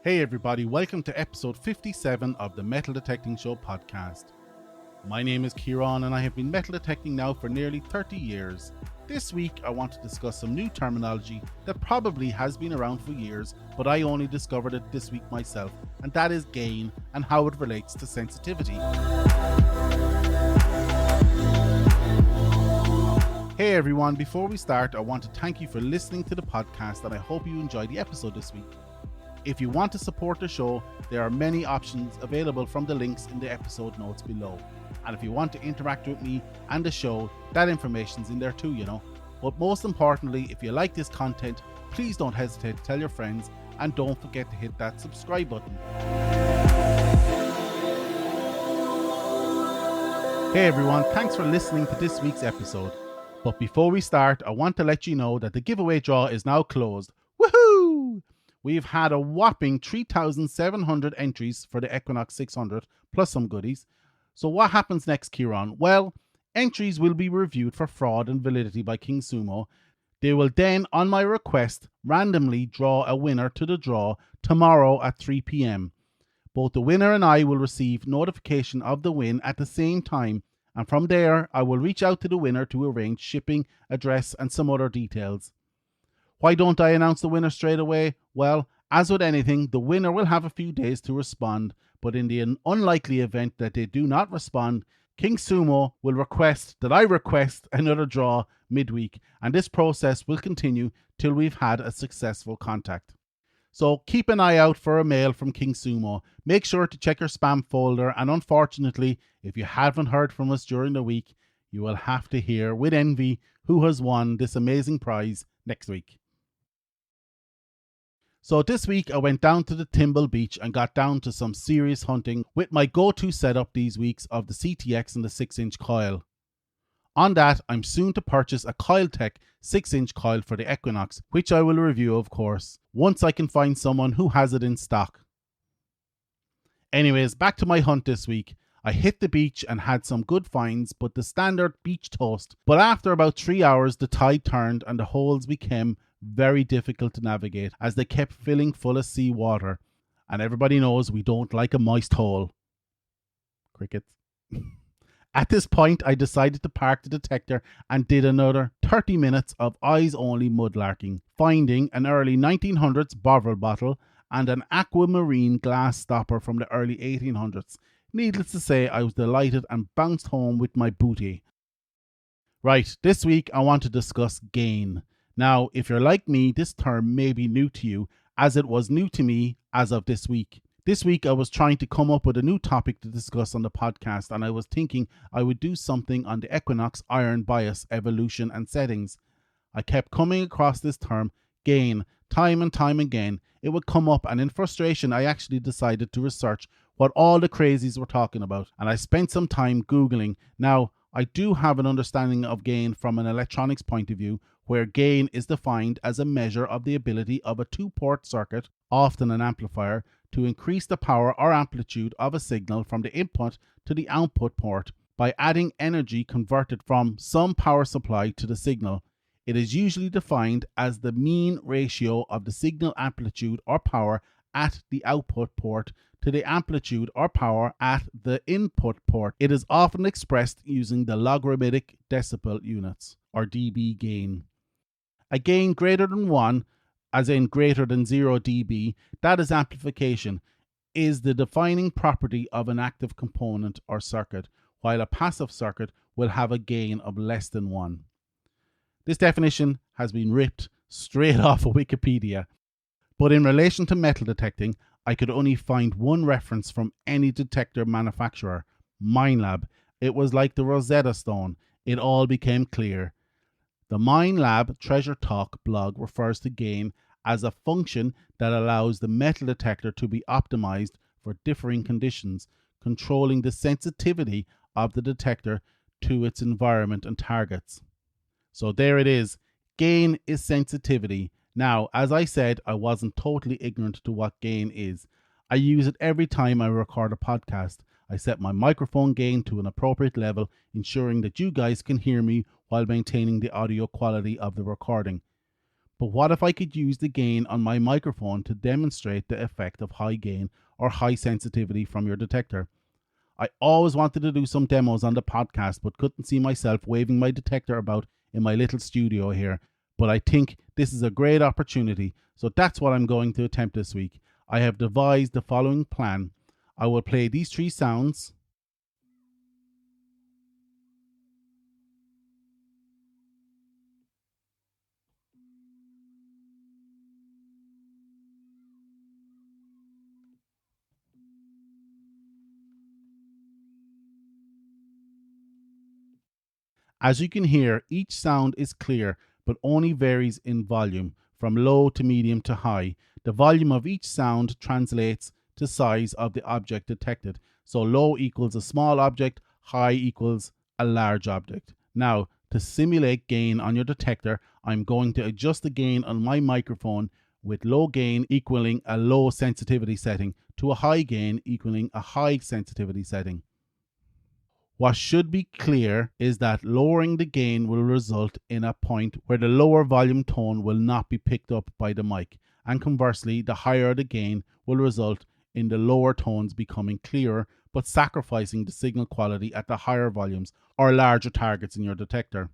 Hey everybody, welcome to episode 57 of the Metal Detecting Show podcast. My name is Kieran and I have been metal detecting now for nearly 30 years. This week I want to discuss some new terminology that probably has been around for years, but I only discovered it this week myself, and that is gain and how it relates to sensitivity. Hey everyone, before we start, I want to thank you for listening to the podcast and I hope you enjoyed the episode this week. If you want to support the show, there are many options available from the links in the episode notes below. And if you want to interact with me and the show, that information's in there too, you know. But most importantly, if you like this content, please don't hesitate to tell your friends and don't forget to hit that subscribe button. Hey everyone, thanks for listening to this week's episode. But before we start, I want to let you know that the giveaway draw is now closed. Woohoo! We've had a whopping 3,700 entries for the Equinox 600, plus some goodies. So what happens next, Kieran? Well, entries will be reviewed for fraud and validity by King Sumo. They will then, on my request, randomly draw a winner to the draw tomorrow at 3 p.m. Both the winner and I will receive notification of the win at the same time, and from there, I will reach out to the winner to arrange shipping, address, and some other details. Why don't I announce the winner straight away? Well, as with anything, the winner will have a few days to respond, but in the unlikely event that they do not respond, King Sumo will request that I request another draw midweek, and this process will continue till we've had a successful contact. So keep an eye out for a mail from King Sumo. Make sure to check your spam folder, and unfortunately, if you haven't heard from us during the week, you will have to hear with envy who has won this amazing prize next week. So this week I went down to the Timble Beach and got down to some serious hunting with my go-to setup these weeks of the CTX and the 6-inch coil. On that, I'm soon to purchase a Coiltech 6-inch coil for the Equinox, which I will review of course, once I can find someone who has it in stock. Anyways, back to my hunt this week. I hit the beach and had some good finds, but the standard beach toast. But after about 3 hours, the tide turned and the holes became very difficult to navigate as they kept filling full of seawater. And everybody knows we don't like a moist hole. Crickets. At this point, I decided to park the detector and did another 30 minutes of eyes-only mudlarking, finding an early 1900s Bovril bottle and an aquamarine glass stopper from the early 1800s. Needless to say, I was delighted and bounced home with my booty. Right, this week I want to discuss gain. Now, if you're like me, this term may be new to you, as it was new to me as of this week. This week I was trying to come up with a new topic to discuss on the podcast, and I was thinking I would do something on the Equinox iron bias, evolution and settings. I kept coming across this term, gain, time and time again. It would come up, and in frustration I actually decided to research what all the crazies were talking about, and I spent some time Googling. Now, I do have an understanding of gain from an electronics point of view, where gain is defined as a measure of the ability of a two-port circuit, often an amplifier, to increase the power or amplitude of a signal from the input to the output port by adding energy converted from some power supply to the signal. It is usually defined as the mean ratio of the signal amplitude or power at the output port to the amplitude or power at the input port. It is often expressed using the logarithmic decibel units, or dB gain. A gain greater than 1, as in greater than 0 dB, that is amplification, is the defining property of an active component or circuit, while a passive circuit will have a gain of less than 1. This definition has been ripped straight off of Wikipedia. But in relation to metal detecting, I could only find one reference from any detector manufacturer, Minelab. It was like the Rosetta Stone. It all became clear. The Minelab Treasure Talk blog refers to gain as a function that allows the metal detector to be optimized for differing conditions, controlling the sensitivity of the detector to its environment and targets. So there it is. Gain is sensitivity. Now, as I said, I wasn't totally ignorant to what gain is. I use it every time I record a podcast. I set my microphone gain to an appropriate level, ensuring that you guys can hear me while maintaining the audio quality of the recording. But what if I could use the gain on my microphone to demonstrate the effect of high gain or high sensitivity from your detector? I always wanted to do some demos on the podcast, but couldn't see myself waving my detector about in my little studio here. But I think this is a great opportunity, so that's what I'm going to attempt this week. I have devised the following plan. I will play these three sounds. As you can hear, each sound is clear, but only varies in volume, from low to medium to high. The volume of each sound translates to size of the object detected. So low equals a small object, high equals a large object. Now, to simulate gain on your detector, I'm going to adjust the gain on my microphone with low gain equaling a low sensitivity setting to a high gain equaling a high sensitivity setting. What should be clear is that lowering the gain will result in a point where the lower volume tone will not be picked up by the mic, and conversely, the higher the gain will result in the lower tones becoming clearer but sacrificing the signal quality at the higher volumes or larger targets in your detector.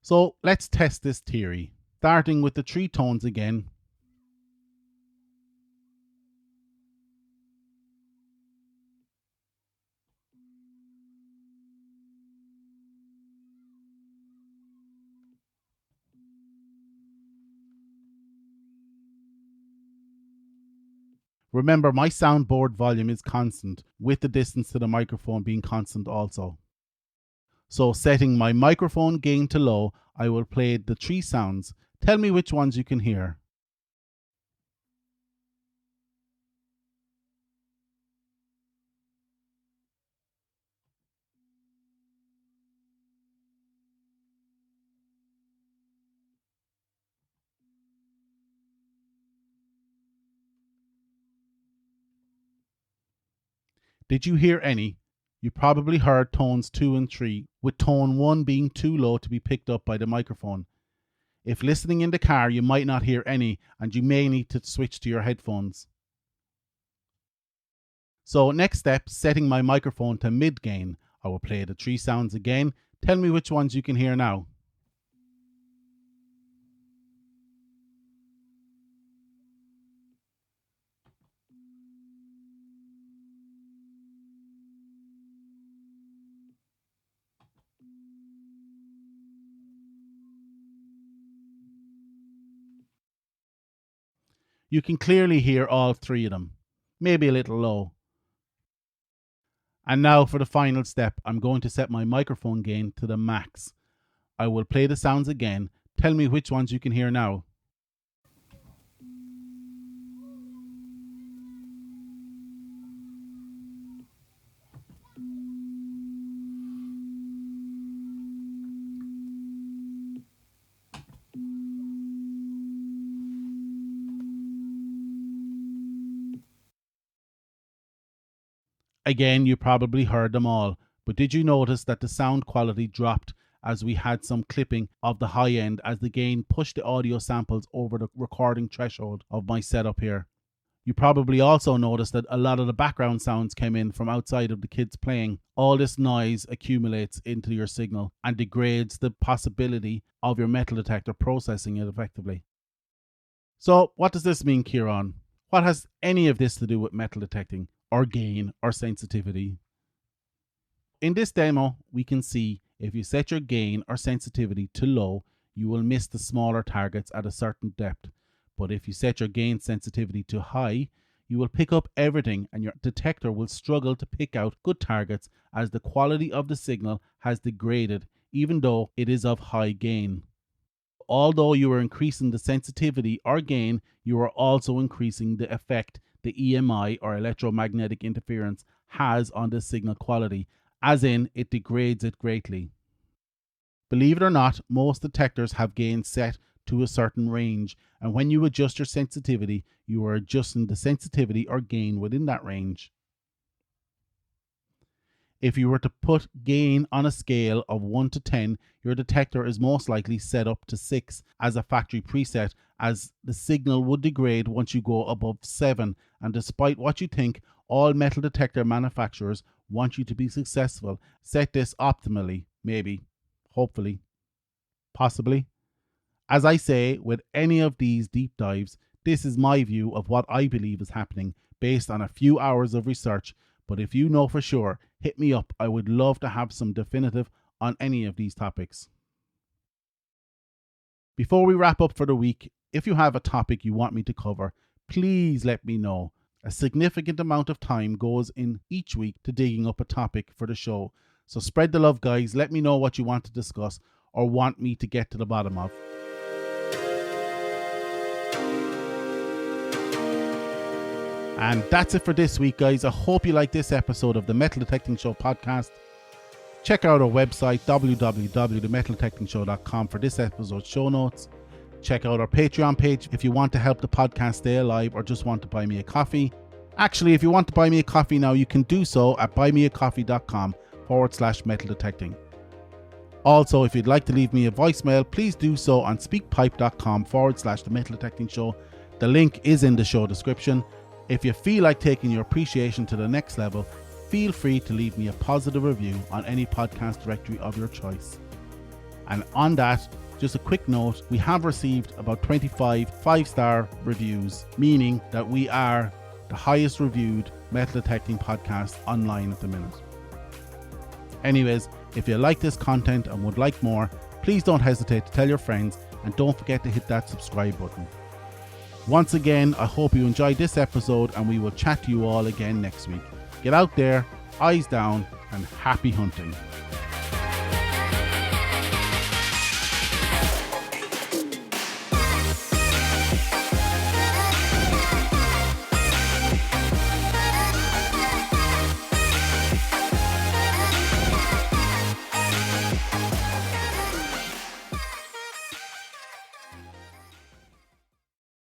So let's test this theory. Starting with the three tones again. Remember, my soundboard volume is constant, with the distance to the microphone being constant also. So setting my microphone gain to low, I will play the three sounds. Tell me which ones you can hear. Did you hear any? You probably heard tones 2 and 3, with tone 1 being too low to be picked up by the microphone. If listening in the car, you might not hear any, and you may need to switch to your headphones. So next step, setting my microphone to mid gain. I will play the three sounds again. Tell me which ones you can hear now. You can clearly hear all three of them, maybe a little low. And now for the final step, I'm going to set my microphone gain to the max. I will play the sounds again. Tell me which ones you can hear now. Again, you probably heard them all, but did you notice that the sound quality dropped as we had some clipping of the high end as the gain pushed the audio samples over the recording threshold of my setup here? You probably also noticed that a lot of the background sounds came in from outside of the kids playing. All this noise accumulates into your signal and degrades the possibility of your metal detector processing it effectively. So, what does this mean, Kieran? What has any of this to do with metal detecting, or gain, or sensitivity? In this demo, we can see if you set your gain or sensitivity to low, you will miss the smaller targets at a certain depth. But if you set your gain sensitivity to high, you will pick up everything and your detector will struggle to pick out good targets as the quality of the signal has degraded, even though it is of high gain. Although you are increasing the sensitivity or gain, you are also increasing the effect the EMI or electromagnetic interference has on the signal quality, as in it degrades it greatly. Believe it or not, most detectors have gain set to a certain range, and when you adjust your sensitivity, you are adjusting the sensitivity or gain within that range. If you were to put gain on a scale of 1 to 10, your detector is most likely set up to 6 as a factory preset, as the signal would degrade once you go above 7. And despite what you think, all metal detector manufacturers want you to be successful. Set this optimally, maybe, hopefully, possibly. As I say, with any of these deep dives, this is my view of what I believe is happening based on a few hours of research. But if you know for sure, hit me up. I would love to have some definitive on any of these topics. Before we wrap up for the week, if you have a topic you want me to cover, please let me know. A significant amount of time goes in each week to digging up a topic for the show. So spread the love, guys. Let me know what you want to discuss or want me to get to the bottom of. And that's it for this week, guys. I hope you like this episode of the Metal Detecting Show podcast. Check out our website, www.themetaldetectingshow.com, for this episode's show notes. Check out our Patreon page if you want to help the podcast stay alive or just want to buy me a coffee. Actually, if you want to buy me a coffee now, you can do so at buymeacoffee.com/metal detecting. Also, if you'd like to leave me a voicemail, please do so on speakpipe.com/the Metal Detecting Show. The link is in the show description. If you feel like taking your appreciation to the next level, feel free to leave me a positive review on any podcast directory of your choice. And on that, just a quick note, we have received about 25 5-star reviews, meaning that we are the highest reviewed metal detecting podcast online at the minute. Anyways, if you like this content and would like more, please don't hesitate to tell your friends, and don't forget to hit that subscribe button. Once again, I hope you enjoyed this episode, and we will chat to you all again next week. Get out there, eyes down, and happy hunting.